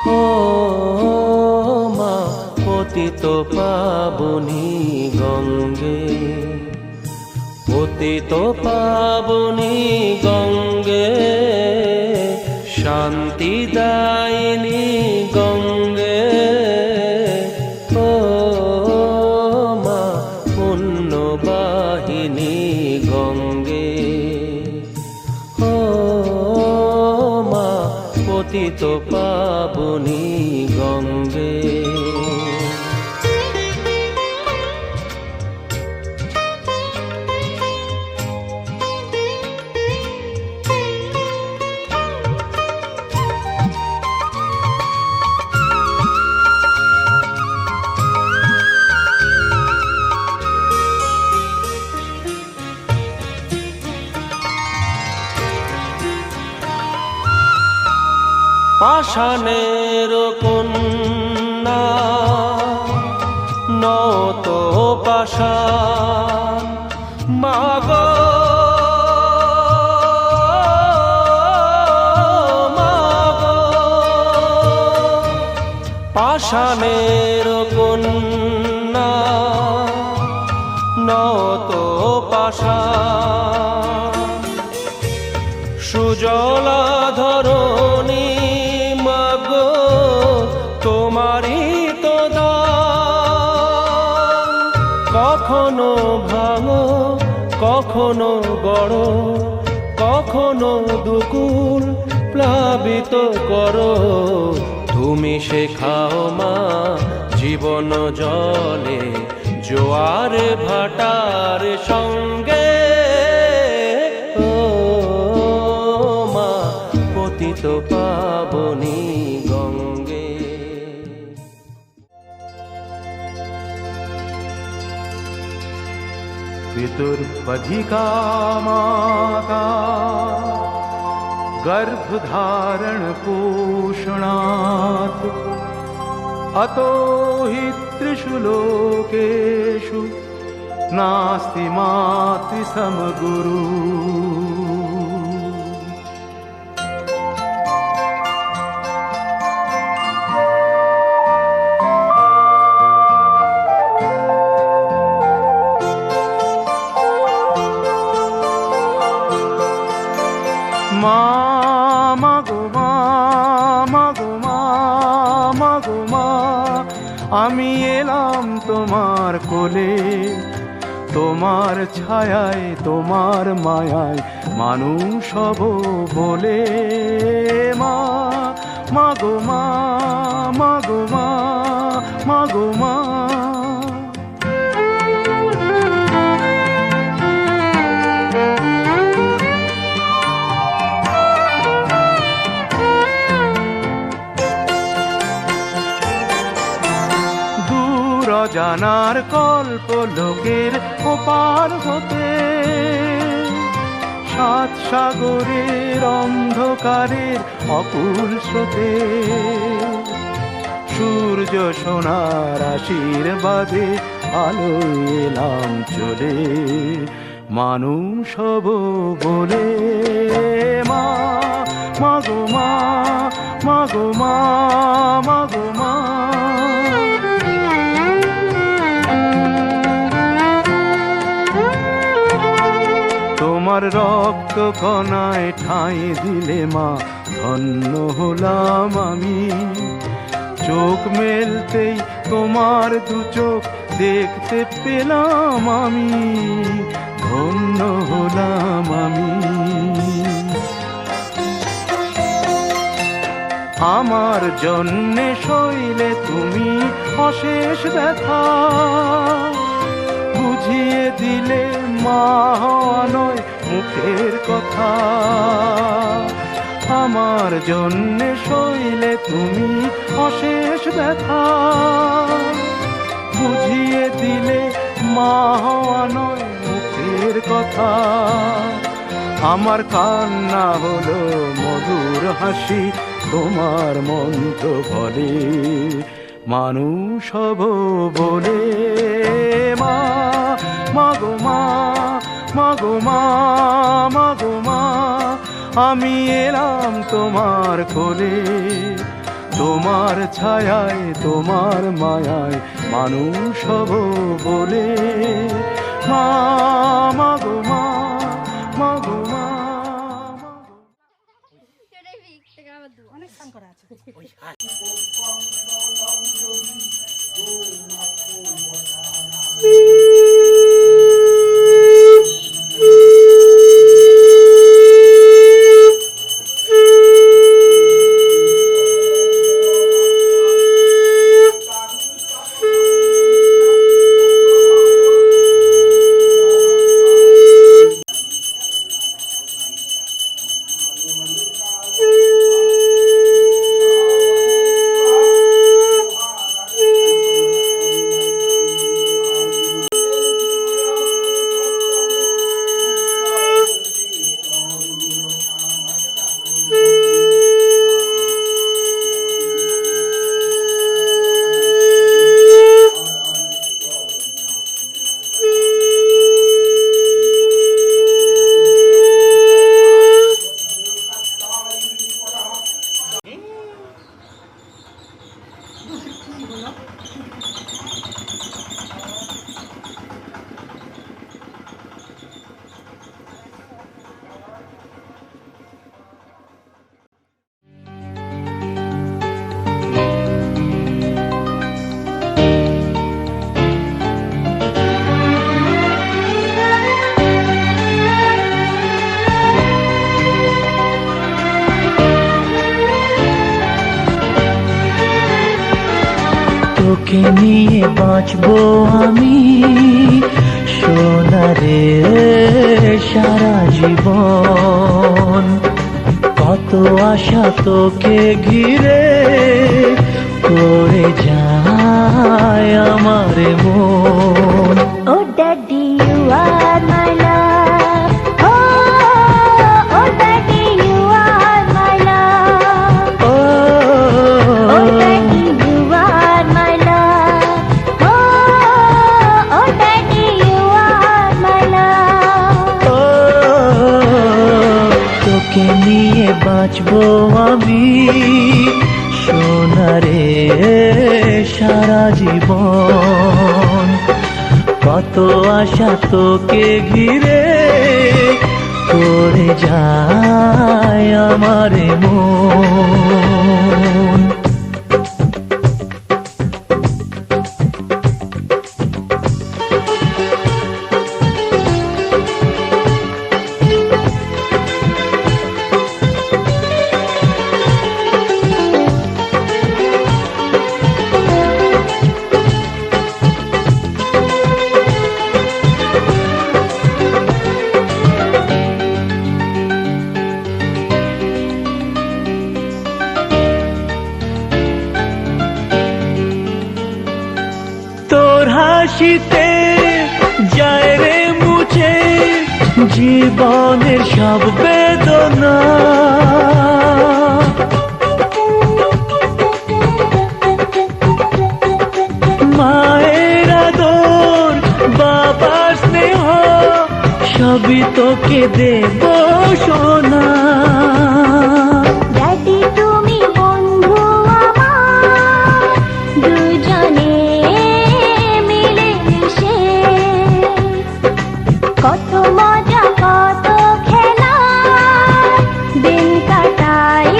ও মা পতিত পাবনী গঙ্গে, পতিত পাবনী গঙ্গে, শান্তি দায়িনী গঙ্গে। ও মা পুণ্যবাহিনী গঙ্গে, ও মা পতিত পাবনী গঙ্গে। পাষাণের কন্যা নত পাষাণ, মাগো মাগো, পাষাণের কন্যা নত পাষাণ, সুজলা ধরণী মাগো তোমারই তো দান। কখনো ভাঙো কখনো গড়ো, কখনো দুকুল প্লাবিত করো, তুমি শেখাও মা জীবন জলে জোয়ার ভাটার সঙ্গে। ও মা পতিত পাবনী গঙ্গে। पितुर्पधिका माता गर्भधारण पोषणात्, अतो हि त्रिषु लोकेषु नास्ति मातृसमगुरु। মাগো মা, মাগো মা, মাগো মা, আমি এলাম তোমার কোলে, তোমার ছায়ায় তোমার মায়ায় মানুষ হব বলে। মা মাগো মা, মাগো মা, মাগো মা। জানার কল্প লোকের ওপার হতে, সাত সাগরের অন্ধকারের অকুল স্রোতে, সূর্য সোনার আশীর্বাদে আলোয় এলাম চলে, মানুষ হব বলে। মা মাগো মা, মাগো মা, মাগো মা। তোমার রক্ত কণায় ঠাঁই দিলে মা ধন্য হলাম আমি, চোখ মেলতেই তোমার দু চোখ দেখতে পেলাম আমি, ধন্য হলাম আমি। আমার জন্যে সইলে তুমি অশেষ ব্যথা, বুঝিয়ে দিলে মা হওয়া নয় মুখের কথা। আমার জন্যে সইলে তুমি অশেষ ব্যথা, বুঝিয়ে দিলে মা হওয়া নয় মুখের কথা। আমার কান্না হলো মধুর হাসি, তোমার মন্ত্র বলে মানুষ হব বলে। মা মাগো মা, মাগো মা, মাগো মা, আমি এলাম তোমার কোলে, তোমার ছায়ায় তোমার মায়ায় মানুষ হব বলে। মা মাগো মা মাগো মা। অনেক স্নান করা আছে। তোকে নিয়ে বাঁচবো আমি সোনারে সারা জীবন। কত আশা তোকে ঘিরে করে যায় আমার মন। Oh daddy, you are my love. Oh, oh daddy, you are my love. Oh, Oh daddy, you are my love. Oh, oh daddy, you are my love. তোকে নিয়ে বাঁচবো আমি সোনারে সারা জীবন। কত আশা তোকে ঘিরে করে যায় আমার মন। তোর হাসিতে যায় রে মুছে জীবনের সব বেদনা। মায়ের আদর বাবার স্নেহ সবই তোকে দেব সোনা। Daddy, তুমি বন্ধু আমার, দুজনে মিলে মিশে কত মজা কত খেলা দিন কাটাই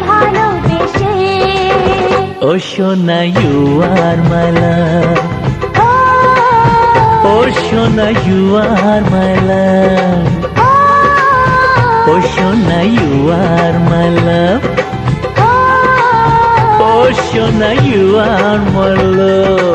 ভালোবেসে। ও সোনা ইউ আর মাই লাভ। ও সোনা ইউ আর মাই লাভ। ও সোনা ইউ আর মাই লাভ। ও সোনা ইউ আর মাই লাভ।